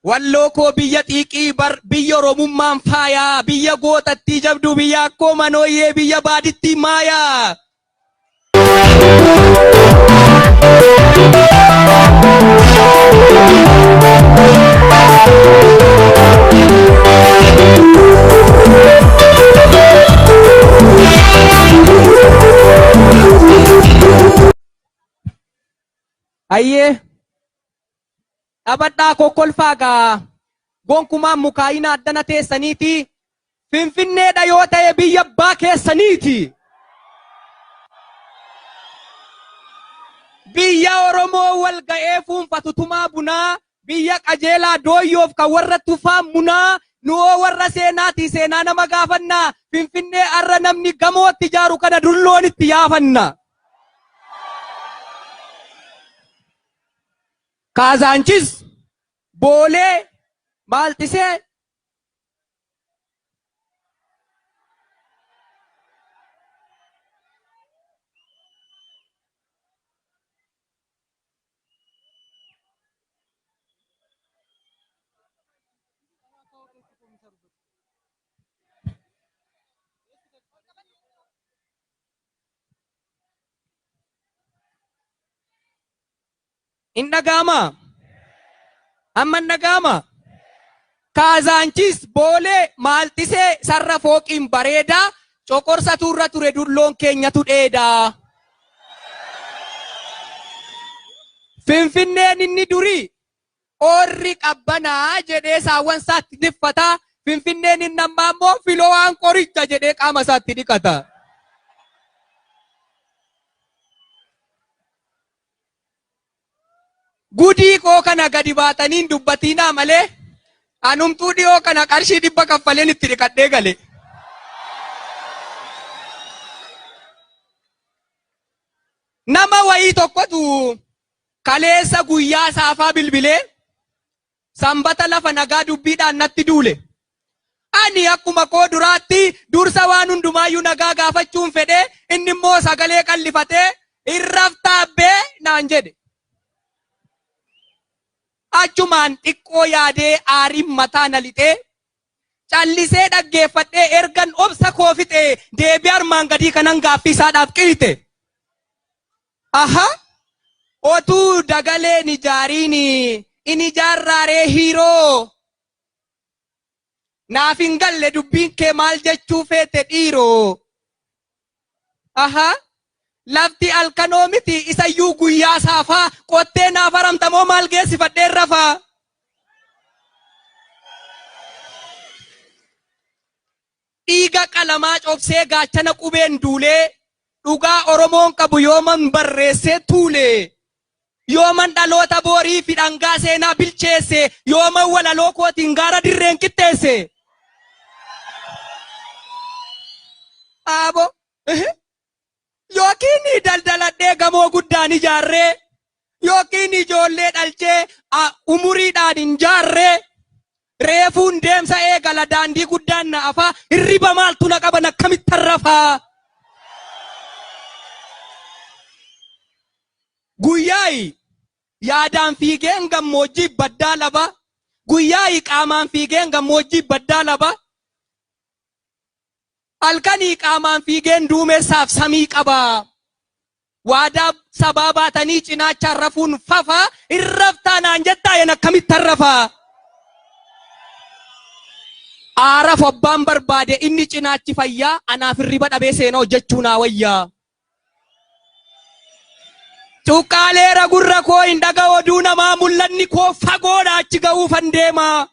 walloo koo biyya xiiqii bar biyya oromummaan faayaa biyya gootattii jabduu biyya akkoo manooyyee biyya baadittii maayaa. Ayyee dhabadhaa kokkolfaagaa gonkumaan mukaayina addana teessaniiti finfinneedha yoo ta'e biyya abbaa keessaniiti. Biyya Oromoo wal ga'ee fuunfatu tumaa bunaa biyya qajeelaa dooyyoof kan warra tufaa munaa nu'oo warra seenaati seenaa nama gaafannaa finfinnee arra namni gamootti ijaaru kana dulloon itti yaafanna. Kaazaanchis Boolee Maaltisee Indagama amma indagama Kaazaanchis Boolee Maaltisee sarra fooqiin bareedaa coqorsa turra ture dulloon keenyatu dheedaa. Finfinneen inni durii orri qabbanaa jedhee saawwan isaatti dhiffata. Finfinneen inni ammaa immoo filoo waan qoricha jedhee qaama isaatti dhiqata. Gudii koo kana gadi baataniin dubbatinaa malee anumtuu dhiyoo kana qarshii 100 kaffaleen itti dhiqadhee gale. Nama wayii tokkotu kaleessa guyyaa saafaa bilbilee sanbata lafa nagaa dubbiidhaan natti duule. Ani akkuma koo duraatti dursa waan hundumaayyuu nagaa gaafachuun fedhe inni immoo sagalee qallifatee irraftaabbee naan jedhe. Achumaan xiqqoo yaadee aariin mataa na lixee callisee dhaggeeffadhee ergan obsa koo fixee deebii armaan gadii kanan gaaffii isaadhaaf qilite. Aha otuu dagaleen ijaariin in ijaarraaree hiiroo naaf hin galle dubbiin kee maal jechuu feete dhiiroo. Aha lafti alkanoo miti isayyuu guyyaa saafaa qottee naaf haramtamoo maal geessifadheen rafaa. Dhiiga qalamaa cobsee gaachana qubeen duulee dhugaa Oromoon qabu yooman barreessee tuule. Yooman dhaloota boorii fi dhangaa seenaa bilcheesse yooman walaloo kootiin gaara dirreen qixxeesse. Aabo yookiin daldaladhee gamoo guddaan ijaarree yookiin ijoollee dhalchee umuriidhaan hin jaarree reefuun deemsa eegala daandii guddaan na afaa hirriba maaltu na qaban akkamittan rafaa. Guyyaayi yaadaan fiigeen gammoojjii baddaa laba guyyaayi qaamaan fiigeen gammoojjii baddaa laba. Halkanii qaamaan fiigeen duumessaaf samii qaba. Waadaa sabaa baatanii cinaachaan rafuun fafa irraftaa naan jettaa yen akkamittan rafaa. Aaraf abbaan barbaade inni cinaachi fayyaa anaaf hirriba dhabee seenaa hojjechuu naa wayyaa. Cuqqaaleera gurra koo hin dhaga oduu namaa mul'anni koo fagoodha achi ga'uufan deemaa.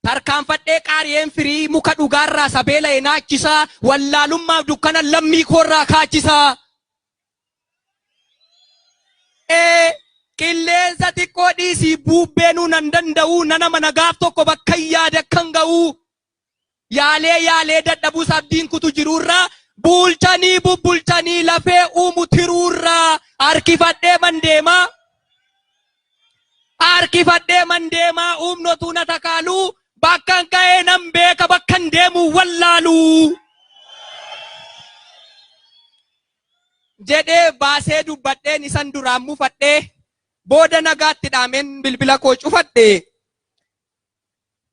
Tarkaanfadhee qaariyeen firii muka dhugaarraa sabeela enaachisaa wallaalummaaf dukkana lammii koorraa kaachisaa. Qilleensa xiqqoo dhiisii buubbeenuu nan danda'uu nana mana gaaf tokko bakka yaada kan ga'uu. Yaalee dadhabuu sabdiin kutu jiruurraa bulchanii bubbulchanii lafee uumu tiruurraa harkifadhee mandeemaa. Harkifadhee mandeemaa uumnotu na takaaluu. Bakkan ka'ee nan beeka bakkan deemu wallaalu. Jedhee baasee dubbadheen isan duraan mufadhee booda nagaatti dhaameen bilbila koo cufadhe.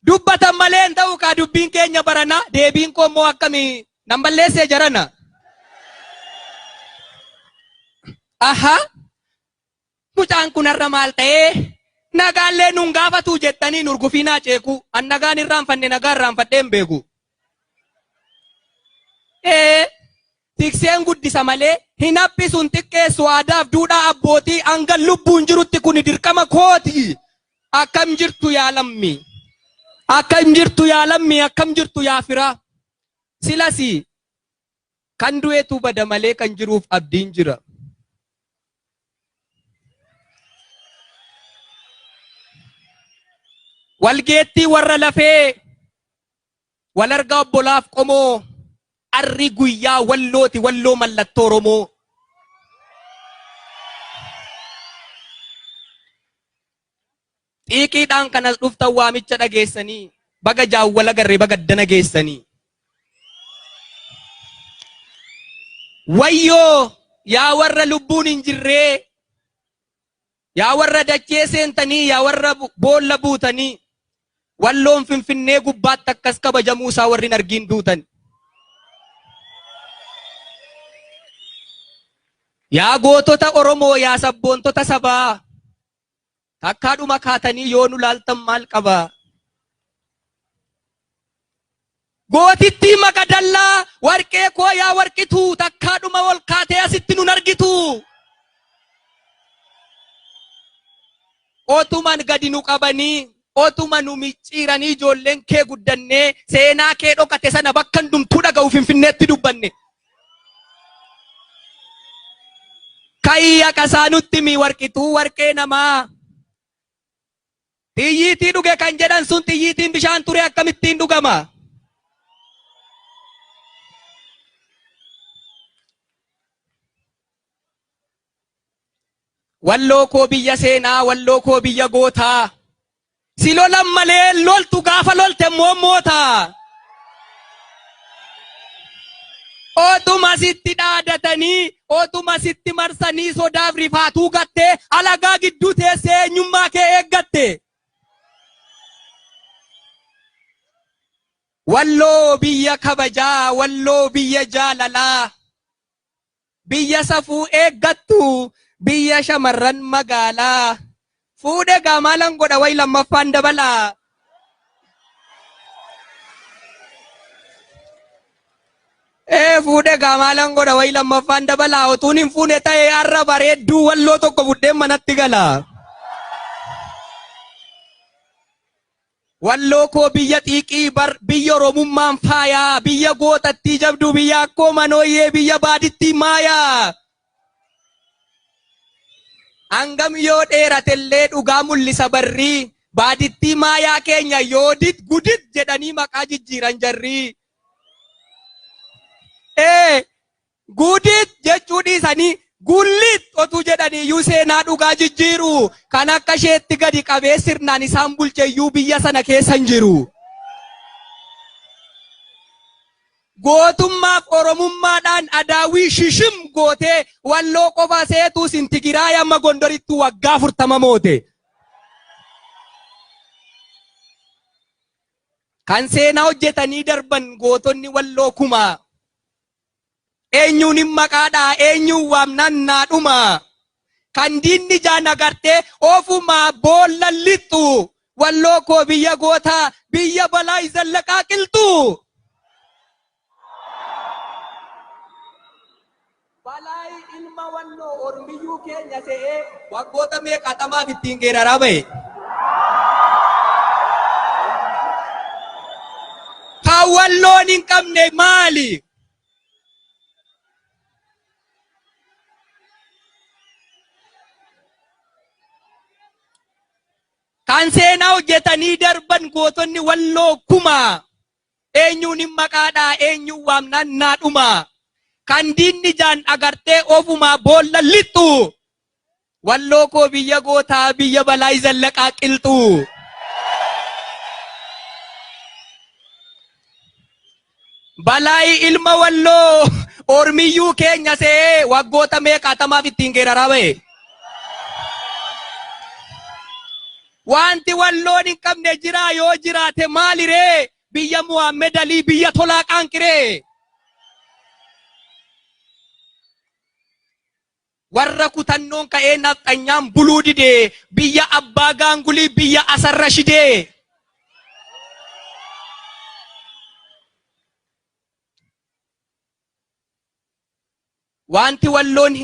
Dubbatan malee hin ta'u kaa dubbiin keenya barana deebiin koo immoo akkamii nan balleessee jarana. Aha mucaan kun har'a maal ta'ee nagaallee nun gaafatu jettanii nurgufiinaa ceeku an nagaan irraanfanne nagaa irraanfadhee hin beeku. Tikseen guddisa malee hin haphisuun xiqqeessu aadaaf duudhaa abbootii hanga lubbuun jirutti kun dirqama kooti. Akkam jirtu yaa lammi. Akkam jirtu yaa lammi akkam jirtu yaa firaa. Silasi kan du'eetu bada malee kan jiruuf abdiin jira. Walgeettii warra lafee wal argaa obbolaaf qomoo arri guyyaa wallooti walloo mallattoo Oromoo. Xiiqiidhaan kanas dhuftan waamicha dhageessanii baga jaawwala garree baga dana geessanii. Wayyoo yaa warra lubbuun hin jirree yaa warra dachee seentanii yaa warra boolla buutanii walloon Finfinnee gubbaatti akkas kabajamuu isaa warri hin argiin duutan. Yaa gootota Oromoo yaa sabboontota sabaa takkaadhuma kaatanii yoo nu laaltan maal qaba. Gootittii Makadallaa warqee koo yaa warqituu takkaadhuma ol kaatee asitti nun argitu. Otuman gadi nu qabanii otuma nu micciiranii ijoolleen kee guddannee seenaa kee dhokate sana bakka hundumtuu dhaga'u Finfinneetti dubbanne. Kayya qasaanutti mi warqituu warqee namaa. Xiyyiitii dhuge kan jedhan sun xiyyiitiin bishaan ture akkamittiin dhugama. Walloo koo biyya seenaa walloo koo biyya gootaa. Si lolan malee loltu gaafa lolte moota. Otuma sitti dhaadatanii otuma sitti marsanii sodaaf rifaatuu gattee alagaa gidduu teessee eenyummaa kee eeggatte. Walloo biyya kabajaa walloo biyya jaalalaa biyya safuu eeggattu biyya shamarran magaalaa fuudhe gaamaalan godha way lammaffaan dabalaa. Fuudhe gaamaalan godha way lammaffaan dabalaa otuun hin fuune ta'e har'a bareedduu walloo tokko buddeen manatti gala. Walloo koo biyya xiiqii biyya Oromummaan faayaa biyya gootattii jabduu biyya akkoo manooyyee biyya baadittii maayaa. Hangam yoo dheeratellee dhugaa mul'isa barrii baadittii maayaa keenya yoodit gudit jedhanii maqaa jijjiiran jarrii. Gudit jechuu dhiisanii gullit otuu jedhanii iyyuu seenaa dhugaa jijjiiru kan akka isheetti gadi qabee sirnaan isaan bulcheeyyuu biyya sana keessa hin jiru. Gootummaaf Oromummaadhaan adaawii shishim gootee walloo qofa seetuu Sintigiraay amma Gondoritti waggaa 40 moote. Kan seenaa hojjetanii darban gootonni walloo kumaa. Eenyuun hin maqaadhaa eenyuun waamnan naadhuma. Kan diinni jaan agartee ofumaa boolla lixxu walloo koo biyya gootaa biyya balaa Zallaqaa qilxu. Balaa ilma walloo Oromiyyuu keenya se'ee waggoota meeqaatamaaf ittiin geeraraa ba'e. Kan walloon hin qabne maali? Kan seenaa hojjetanii darban gootonni walloo kumaa. Eenyuun hin maqaadhaa eenyuun waamnan naadhuma. Kan diinni jaan agartee ofumaa boolla lixxu. Walloo koo biyya gootaa biyya balaa Zallaqaa qilxu. Balaa ilma walloo Oromiyyuu keenya se'ee waggoota meeqaatamaaf ittiin geeraraa ba'e. Wanti walloon hin qabne jira yoo jiraate maali ree? Biyya Muhammed Ali biyya tolaa qaanqiree. Warra kutannoon ka'ee nafxanyaan buluu didee biyya abbaa gaangulii biyya asarra shidee. Wanti walloon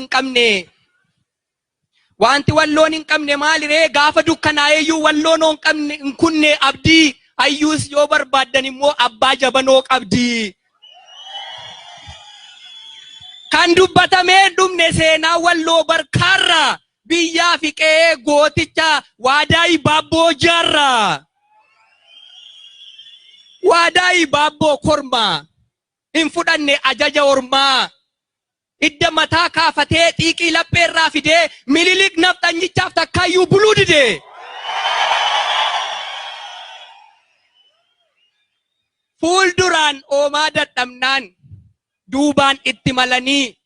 hin qabne maali ree? Gaafa dukkanaa'eeyyuu walloon hin qabne hin kunne abdii ayyuus yoo barbaaddan immoo abbaa jabanoo qabdi. Kan dubbatamee dhumne seenaa walloo barkaarra biyyaa fi qe'ee gooticha Waadaayi Baabboo jaarra. Waadaayi Baabboo korma hin fudhanne ajaja ormaa. Idda mataa kaafatee xiiqii lapheerraa fidee Minilik nafxanyichaaf takkaayyuu buluu dide. Fuulduraan oomaa dadhabnaan duubaan itti malanii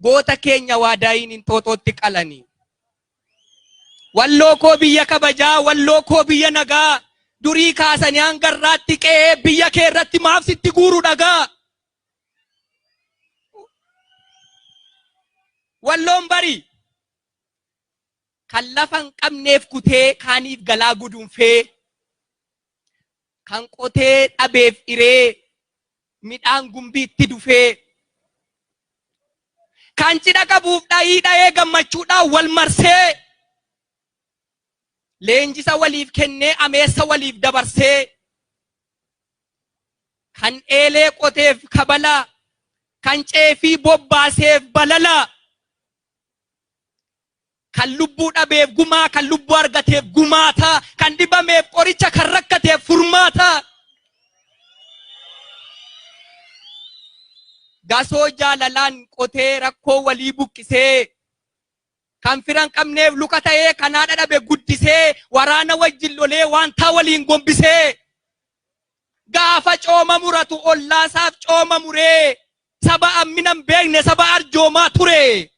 goota keenya Waadaayiin Inxooxootti qalanii. Walloo koo biyya kabajaa, walloo koo biyya nagaa, durii kaasanii hangarraatti qe'ee biyya kee irratti maaf sitti guuru dhagaa. Walloon bari kan lafa hin qabneef kutee kaaniif galaa gudunfee, kan qotee dhabeef iree midhaan gumbiitti dufee, kan cidha qabuuf dhayii dha'ee gammachuudhaan wal marsee, leenjisa waliif kennee ameessa waliif dabarsee, kan eelee qoteef kabala, kan ceefii bobbaaseef balala, kan lubbuu dhabeef gumaa, kan lubbuu argateef gumaata, kan dhibameef qoricha, kan rakkateef furmaata. Gasoo jaalalaan qotee rakkoo walii buqqisee, kan firan qabneef luka ta'ee kan haadha dhabe guddisee, waraana wajjin lolee waantaa waliin gombisee, gaafa cooma muratu ollaasaaf cooma muree, saba amminan beekne saba arjoomaa ture.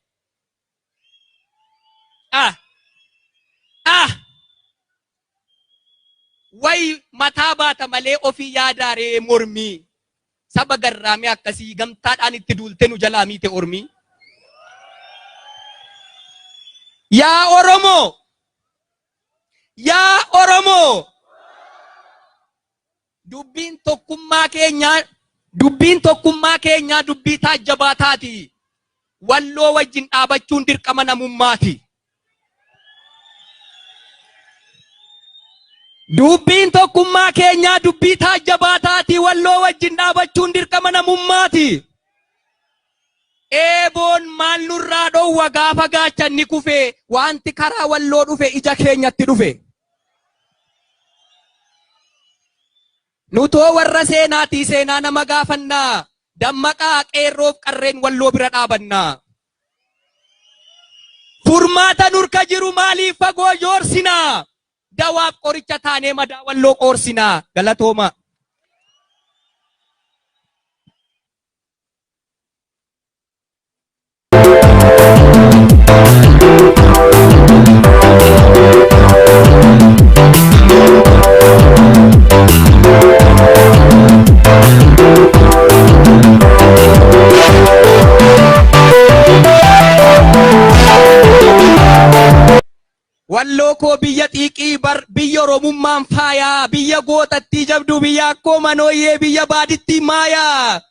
Way mataa baata malee ofii yaadaaree mormii. Saba garraamee akkasii gamtaadhaan itti duulte nu jalaa miite ormii. Yaa Oromoo! Yaa Oromoo! Dubbiin tokkummaa keenyaa dubbii taajjabaa taati. Walloo wajjin dhaabachuun dirqama namummaati. Dubbiin tokkummaa keenyaa dubbii taajjabaa taati. Walloo wajjin dhaabachuun dirqama namummaati. Eeboon maal nurraa dhoowwa gaafa gaachanni kufe, wanti karaa walloo dhufe ija keenyatti dhufe. Nutoo warra seenaatii seenaa nama gaafannaa, dammaqaa qeerroof qarreen walloo bira dhaabannaa. Furmaata nurka jiru maaliif fagoo joorsinaa? Dawaaf qoricha taanee madaa walloo qoorsinaa. Galatooma. Walloo koo biyya xiiqii biyya Oromummaan faayaa, biyya gootattii jabduu, biyya akkoo manooyyee, biyya baadittii maayaa.